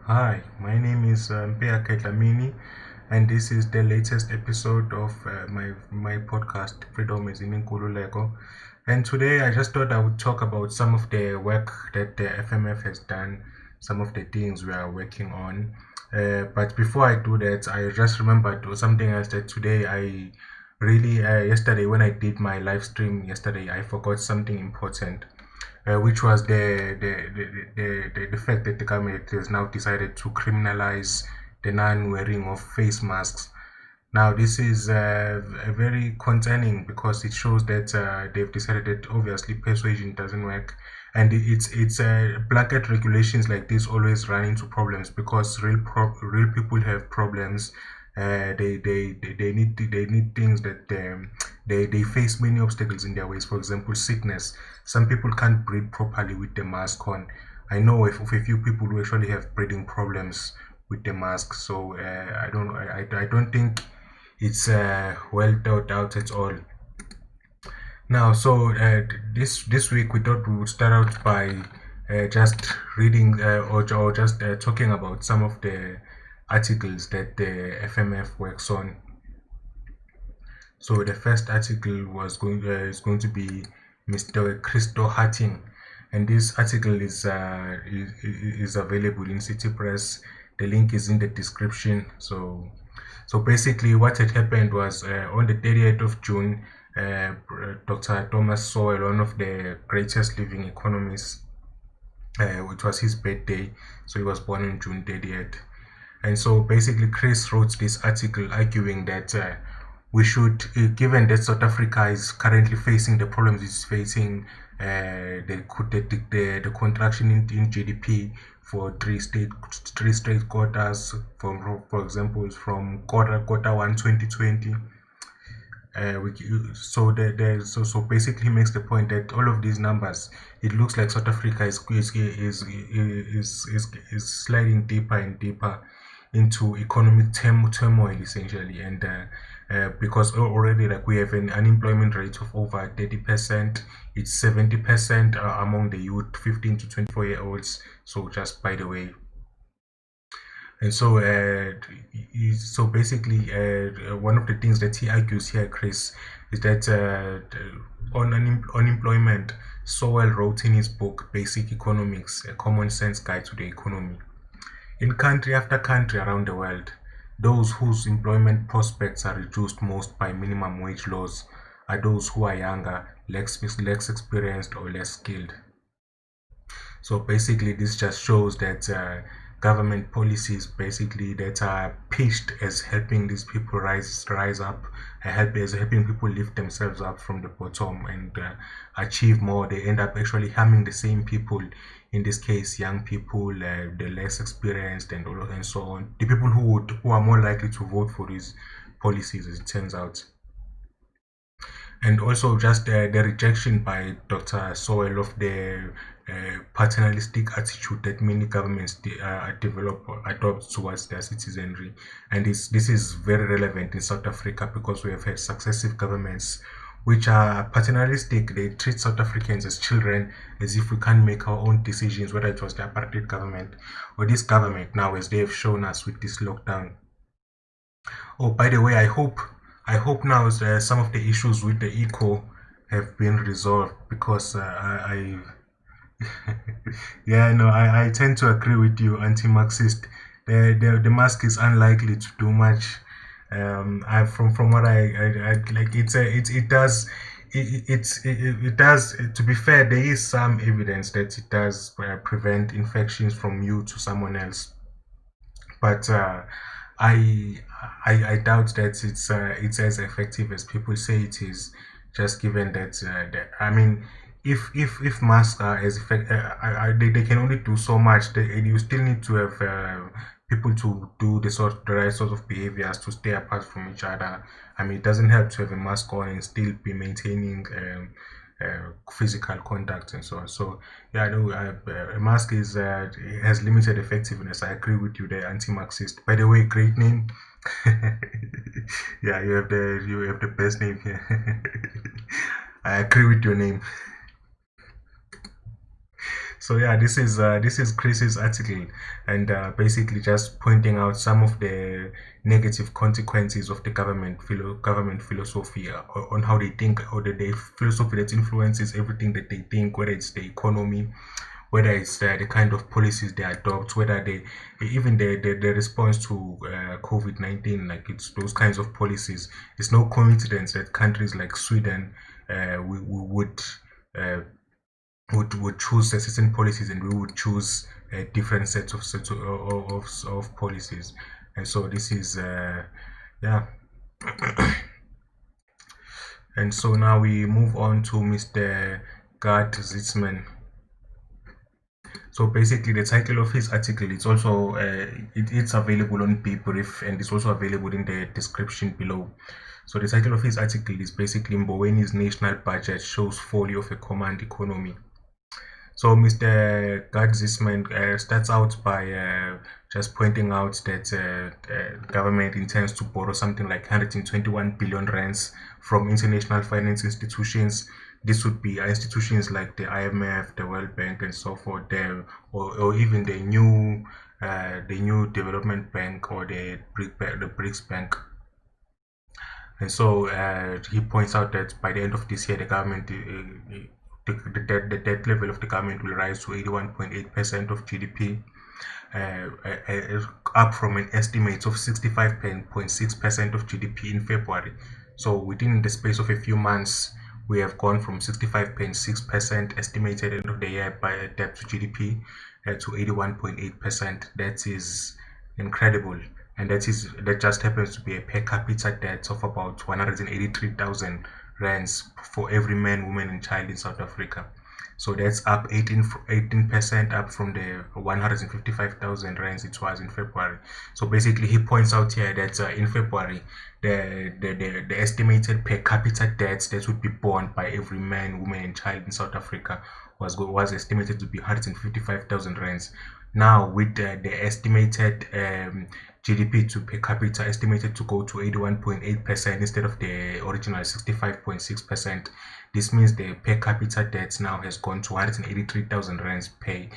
Hi, my name is Mpea Ketlamini, and this is the latest episode of my podcast, Freedom is in Nkululeko. And today I just thought I would talk about some of the work that the FMF has done, some of the things we are working on. But before I do that, I just remembered something else that today yesterday when I did my live stream yesterday, I forgot something important, which was the fact that the government has now decided to criminalize the non-wearing of face masks. Now, this is very concerning because it shows that they've decided that obviously persuasion doesn't work, and it's blanket regulations like this always run into problems because real people have problems. They need things that they face many obstacles in their ways. For example, sickness. Some people can't breathe properly with the mask on. I know of a few people who actually have breathing problems with the mask. So I don't think it's well thought out at all. Now, so this week we thought we would start out by just reading or just talking about some of the articles that the FMF works on. So the first article is going to be Mr. Christo Hatting, and this article is available in City Press. The link is in the description. So basically, what had happened was on the 30th of June, Dr. Thomas Sowell, one of the greatest living economists, it was his birthday, so he was born on June 30th. And so basically, Chris wrote this article arguing that we should, given that South Africa is currently facing the problems it's facing, the contraction in GDP for three straight quarters, for example, from quarter one 2020. So basically makes the point that all of these numbers, it looks like South Africa is sliding deeper and deeper into economic turmoil essentially, and because already like we have an unemployment rate of over 30%. It's 70% among the youth 15 to 24 year olds. So just by the way, and so basically, one of the things that he argues here, Chris, is that on unemployment, Sowell wrote in his book Basic Economics, a common sense guide to the economy. In country after country around the world, those whose employment prospects are reduced most by minimum wage laws are those who are younger, less experienced, or less skilled. So basically, this just shows that government policies basically that are pitched as helping these people rise up, helping people lift themselves up from the bottom and achieve more. They end up actually harming the same people. In this case, young people, the less experienced, and so on. The people who are more likely to vote for these policies, as it turns out. And also just the rejection by Dr. Sowell of the paternalistic attitude that many governments develop or adopt towards their citizenry. And this is very relevant in South Africa because we have had successive governments which are paternalistic. They treat South Africans as children, as if we can't make our own decisions, whether it was the apartheid government or this government now, as they have shown us with this lockdown. Oh, by the way, I hope now some of the issues with the eco have been resolved because yeah, no, I tend to agree with you, anti-Marxist. The mask is unlikely to do much. I from what I like, it does. It does. To be fair, there is some evidence that it does prevent infections from you to someone else, but I, I doubt that it's as effective as people say it is. Just given that, I mean, if masks are as effective, they can only do so much. You still need to have people to do the right sort of behaviors to stay apart from each other. I mean, it doesn't help to have a mask on and still be maintaining physical contact and so on. So yeah, no, a mask has limited effectiveness. I agree with you there, anti-Marxist. By the way, great name. Yeah, you have the best name here. I agree with your name. So yeah, this is Chris's article, and basically just pointing out some of the negative consequences of the government philosophy, on how they think, or the philosophy that influences everything that they think, whether it's the economy, whether it's the kind of policies they adopt, whether they even the response to COVID-19, like it's those kinds of policies. It's no coincidence that countries like Sweden we uh, would choose certain policies, and we would choose different sets of policies. And so this is yeah. And so now we move on to Mr. Gerd Zitzman. So basically, the title of his article, it's also it's available on Bbrief, and it's also available in the description below. So the title of his article is basically Mboweni's national budget shows folly of a command economy. So Mr. Gerd Zitzman starts out by just pointing out that government intends to borrow something like 121 billion rands from international finance institutions. This would be institutions like the IMF, the World Bank, and so forth, or even the new Development Bank, or the BRICS Bank. And so he points out that by the end of this year, the government the debt level of the government will rise to 81.8% of GDP, up from an estimate of 65.6% of GDP in February. So within the space of a few months, we have gone from 65.6% estimated end of the year by debt to GDP to 81.8%. That is incredible, and that just happens to be a per capita debt of about 183,000 rands for every man, woman, and child in South Africa. So that's up 18% up from the 155,000 rands it was in February. So basically, he points out here that in February, the estimated per capita debt that would be borne by every man, woman, and child in South Africa was estimated to be 155,000 rands. Now, with the estimated GDP to per capita estimated to go to 81.8% instead of the original 65.6%. This means the per capita debt now has gone to 183,000 rands per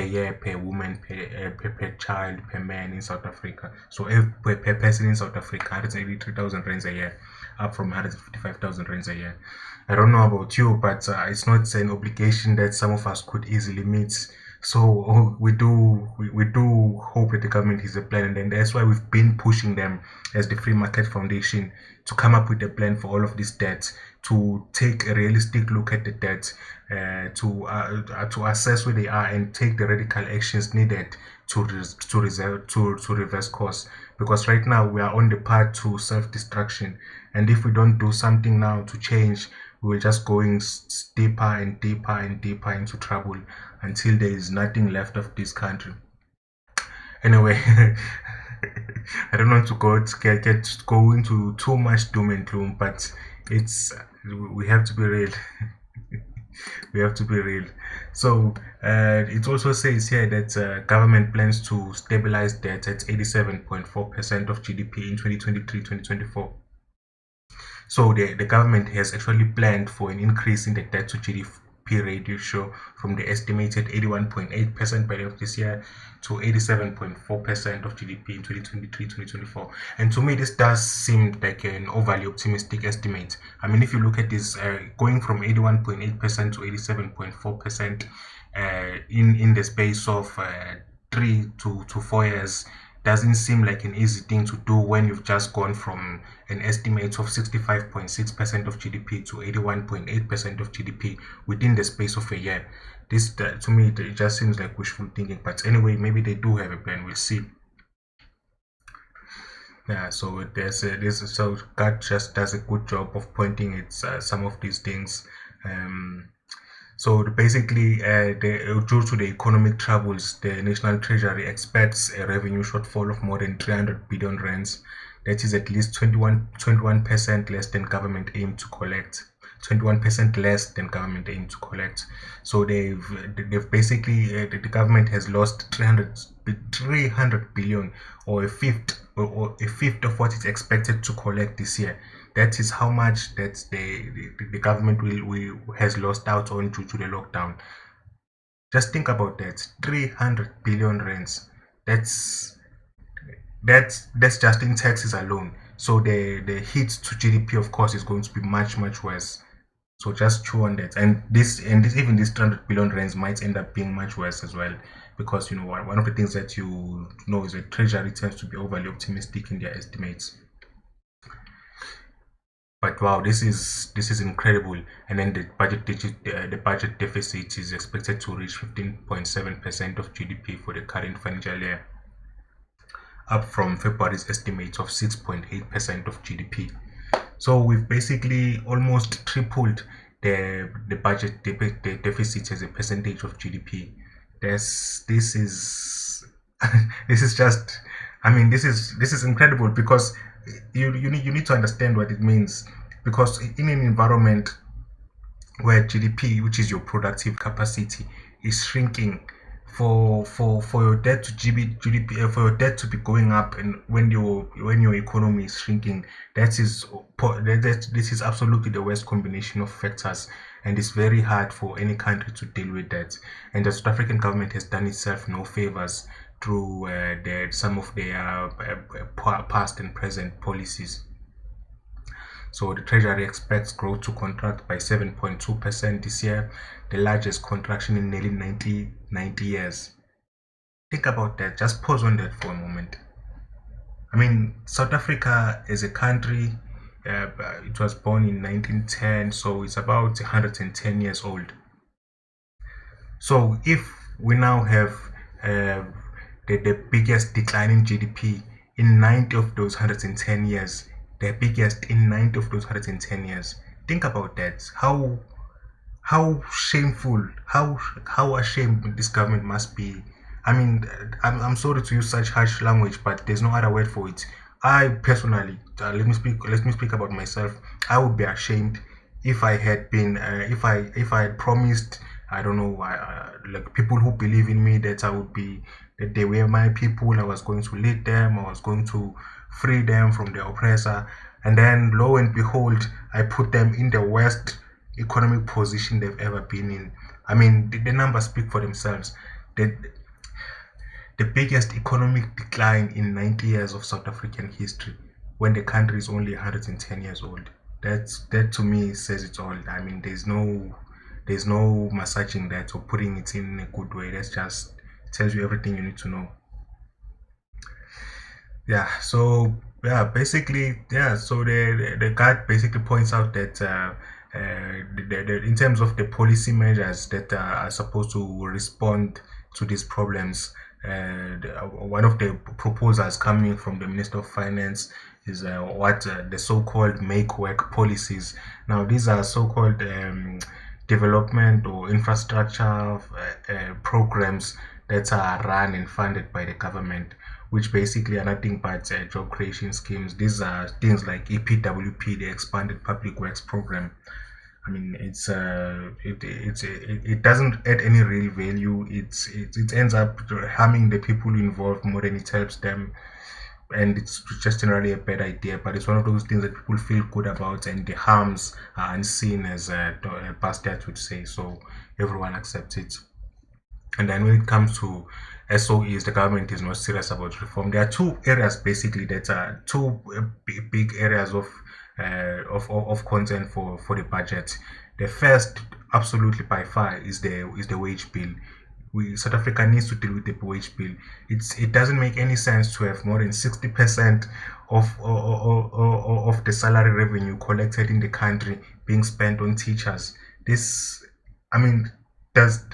year, per woman, per child, per man in South Africa. So per person in South Africa, 183,000 rands a year, up from 155,000 rands a year. I don't know about you, but it's not an obligation that some of us could easily meet. So we do hope that the government has a plan, and that's why we've been pushing them as the Free Market Foundation to come up with a plan for all of this debt, to take a realistic look at the debt, to assess where they are and take the radical actions needed to reverse course. Because right now we are on the path to self-destruction, and if we don't do something now to change, we're just going deeper and deeper and deeper into trouble until there is nothing left of this country. Anyway, I don't want to go into too much doom and gloom, but it's we have to be real. We have to be real. So it also says here that government plans to stabilize debt at 87.4% of GDP in 2023-2024. So the government has actually planned for an increase in the debt to GDP ratio from the estimated 81.8% by the end of this year to 87.4% of GDP in 2023-2024. And to me, this does seem like an overly optimistic estimate. I mean, if you look at this, going from 81.8% to 87.4% in the space of 3 to 4 years, doesn't seem like an easy thing to do when you've just gone from an estimate of 65.6% of GDP to 81.8% of GDP within the space of a year. This, to me, it just seems like wishful thinking. But anyway, maybe they do have a plan. We'll see. Yeah, so so God just does a good job of pointing at some of these things. So basically, due to the economic troubles, the National Treasury expects a revenue shortfall of more than 300 billion rands. That is at least 21% less than government aim to collect. 21% less than government aim to collect. So they've basically the government has lost 300 billion, or a fifth of what it's expected to collect this year. That is how much that the government has lost out on due to the lockdown. Just think about that. 300 billion rands. That's that's just in taxes alone. So the hit to GDP, of course, is going to be much worse. So just chew on that, and this even this 300 billion rands might end up being much worse as well, because one of the things that you know is that Treasury tends to be overly optimistic in their estimates. But wow, this is incredible. And then the budget deficit is expected to reach 15.7% of GDP for the current financial year, up from February's estimate of 6.8% of GDP. So we've basically almost tripled the budget the deficit as a percentage of GDP. This is this is just, I mean, this is incredible, because you need to understand what it means, because in an environment where GDP, which is your productive capacity, is shrinking, for your debt to GDP, for your debt to be going up, and when your economy is shrinking, this is absolutely the worst combination of factors, and it's very hard for any country to deal with that. And the South African government has done itself no favors through some of their past and present policies. So the Treasury expects growth to contract by 7.2% this year, the largest contraction in nearly 90 years. Think about that. Just pause on that for a moment. I mean, South Africa as a country, it was born in 1910, so it's about 110 years old. So if we now have uh, the biggest decline in GDP in 90 of those 110 years, the biggest in 90 of those 110 years, think about that. How shameful, how ashamed this government must be. I mean, I'm sorry to use such harsh language, but there's no other word for it. I personally, let me speak about myself. I would be ashamed if I had been, if I had promised, I don't know, like people who believe in me, that I would be, that they were my people, I was going to lead them, I was going to free them from the oppressor, and then lo and behold, I put them in the worst economic position they've ever been in. I mean, the numbers speak for themselves. The biggest economic decline in 90 years of South African history, when the country is only 110 years old. That to me says it all. I mean, there's no massaging that or putting it in a good way. That just tells you everything you need to know. Yeah, so yeah, basically, yeah, so the guide basically points out that in terms of the policy measures that are supposed to respond to these problems, one of the proposals coming from the Minister of Finance is what the so-called make work policies. Now, these are so-called development or infrastructure programs that are run and funded by the government, which basically are nothing but job creation schemes. These are things like EPWP, the Expanded Public Works Program. I mean, it doesn't add any real value. It ends up harming the people involved more than it helps them, and it's just generally a bad idea. But it's one of those things that people feel good about, and the harms are unseen, as Bastet would say. So everyone accepts it. And then when it comes to SOEs, the government is not serious about reform. There are two areas basically that are two big areas of concern for the budget. The first, absolutely by far, is the wage bill. South Africa needs to deal with the wage bill. It doesn't make any sense to have more than 60% of the salary revenue collected in the country being spent on teachers. This, I mean, does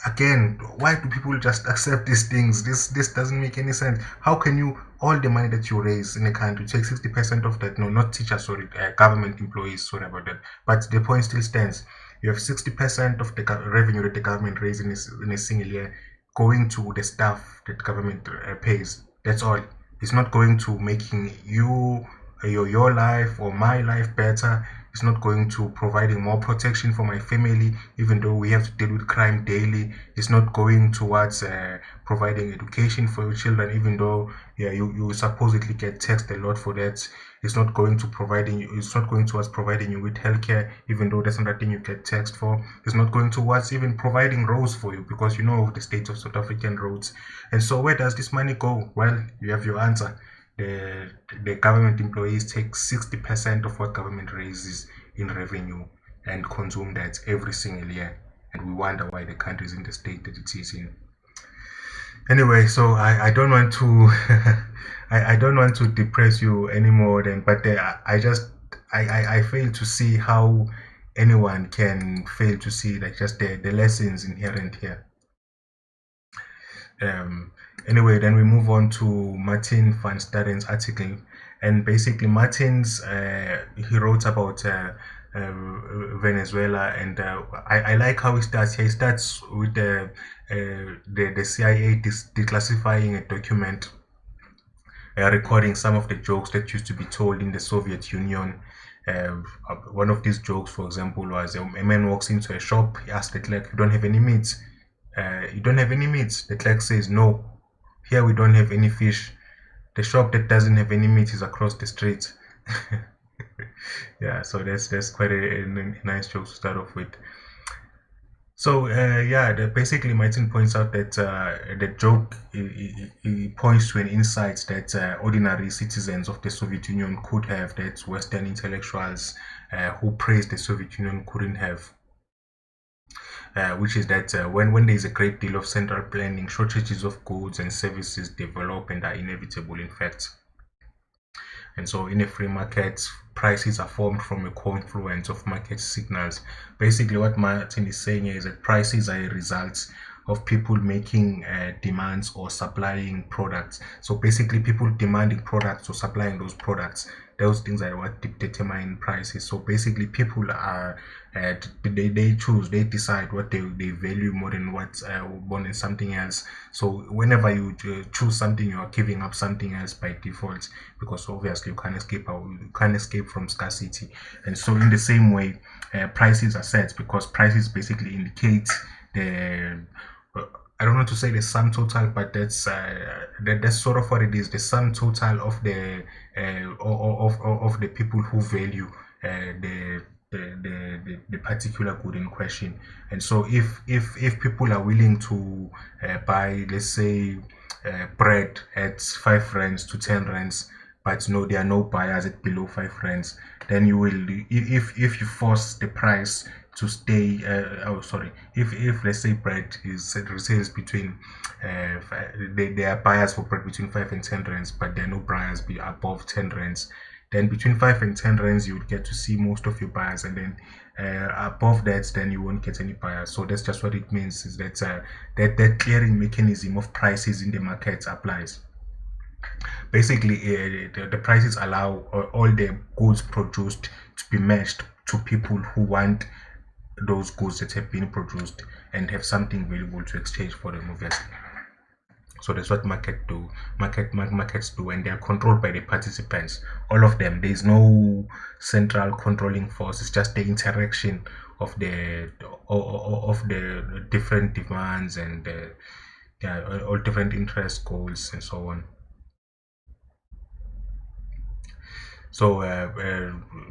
again, why do people just accept these things? This doesn't make any sense. How can you, all the money that you raise in a country, take 60% of that? No, not teachers, sorry, government employees, sorry about that. But the point still stands. You have 60% of the revenue that the government raises in a single year going to the staff that government pays. That's all. It's not going to making your life or my life better. It's not going to providing more protection for my family, even though we have to deal with crime daily. It's not going towards providing education for your children, even though yeah, you supposedly get taxed a lot for that. It's not going to providing you. It's not going towards providing you with healthcare, even though that's another thing you get taxed for. It's not going towards even providing roads for you, because you know the state of South African roads. And so where does this money go? Well, you have your answer. The, the government employees take 60% of what government raises in revenue and consume that every single year. And we wonder why the country is in the state that it is in. Anyway, so I don't want to I don't want to depress you anymore then, but I just I fail to see how anyone can fail to see like just the lessons inherent here. Um, anyway, then we move on to Martin van Staden's article, and basically Martin's he wrote about Venezuela, and I like how he starts. He starts with the CIA declassifying a document recording some of the jokes that used to be told in the Soviet Union. One of these jokes, for example, was a man walks into a shop. He asks the clerk, "You don't have any meat? You don't have any meat?" The clerk says, "No, here we don't have any fish. The shop that doesn't have any meat is across the street." Yeah, so that's quite a nice joke to start off with. So yeah, basically Martin points out that the joke it points to an insight that ordinary citizens of the Soviet Union could have, that Western intellectuals who praised the Soviet Union couldn't have. Which is that when there is a great deal of central planning, shortages of goods and services develop and are inevitable, in fact. And so in a free market, prices are formed from a confluence of market signals. Basically, what Martin is saying is that prices are a result of people making demands or supplying products. So basically, people demanding products or supplying those products, those things are what determine prices. So basically, people are they choose, they decide what they value more than what more than something else. So whenever you choose something, you are giving up something else by default, because obviously you can't escape from scarcity. And so in the same way, prices are set because prices basically indicate the I don't want to say the sum total, but that's sort of what it is. The sum total of the of the people who value the particular good in question. And so if people are willing to buy, let's say, bread at 5 rands to 10 rands, but no, there are no buyers at below 5 rands, then you will, if you force the price to stay oh sorry, if let's say bread is retails between there are buyers for bread between 5 and 10 rands, but there are no buyers be above 10 rands, then between 5 and 10 rands you would get to see most of your buyers, and then above that then you won't get any buyers. So that's just what it means, is that that clearing mechanism of prices in the market applies. Basically the prices allow all the goods produced to be matched to people who want those goods that have been produced and have something valuable to exchange for them, obviously. So that's what markets do, and they are controlled by the participants, all of them. There is no central controlling force. It's just the interaction of the different demands and yeah, all different interest goals and so on. So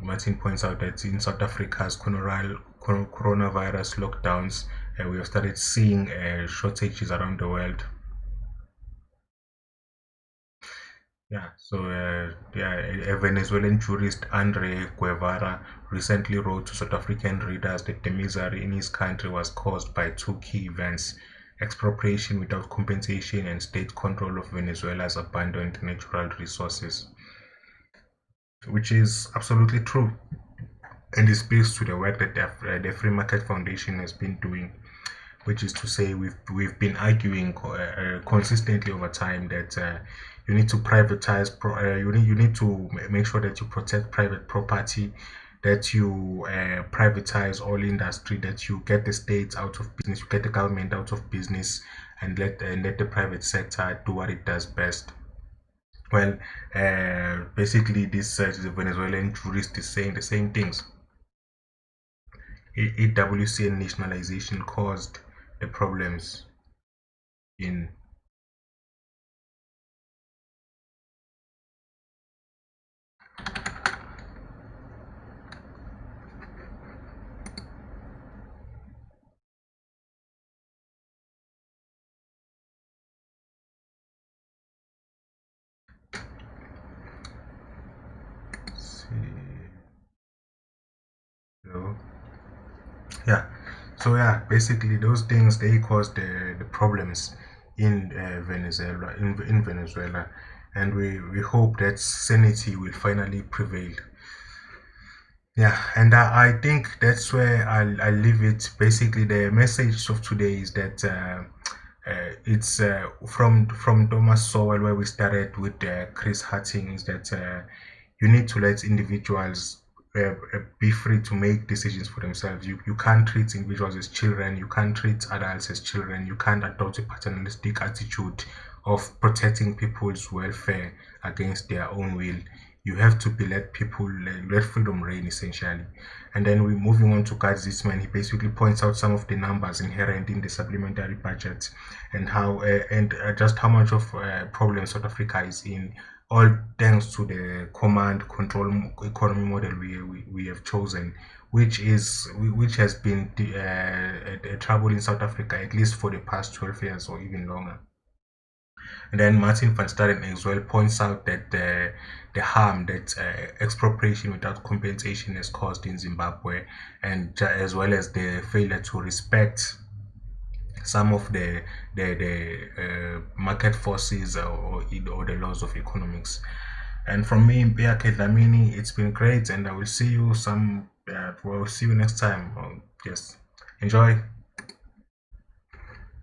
Martin points out that in South Africa's coronavirus lockdowns, we have started seeing shortages around the world. Yeah, so yeah, a Venezuelan jurist, Andre Guevara, recently wrote to South African readers that the misery in his country was caused by two key events: expropriation without compensation and state control of Venezuela's abundant natural resources, which is absolutely true. And it speaks to the work that the Free Market Foundation has been doing, which is to say we've been arguing consistently over time that you need to privatize you need to make sure that you protect private property, that you privatize all industry, that you get the state out of business, you get the government out of business, and let the private sector do what it does best. Well, basically this Venezuelan jurist is saying the same things. EWC and nationalization caused the problems in. See. So, yeah. So yeah, basically those things they caused the problems in Venezuela in Venezuela, and we hope that sanity will finally prevail. Yeah, and I think that's where I'll leave it. Basically, the message of today is that it's from Thomas Sowell, where we started with Chris Hutting, is that you need to let individuals be free to make decisions for themselves. You can't treat individuals as children. You can't treat adults as children. You can't adopt a paternalistic attitude of protecting people's welfare against their own will. You have to be let people let freedom reign essentially. And then we're moving on to Gad Zitzman. He basically points out some of the numbers inherent in the supplementary budget and how just how much of problem South Africa is in, all thanks to the command control economy model we have chosen, which has been a trouble in South Africa at least for the past 12 years or even longer. And then Martin van Staden as well points out that the harm that expropriation without compensation has caused in Zimbabwe, and as well as the failure to respect some of the market forces or the laws of economics. And from me, Mbea Dlamini, it's been great, and I will see you next time. Yes, enjoy.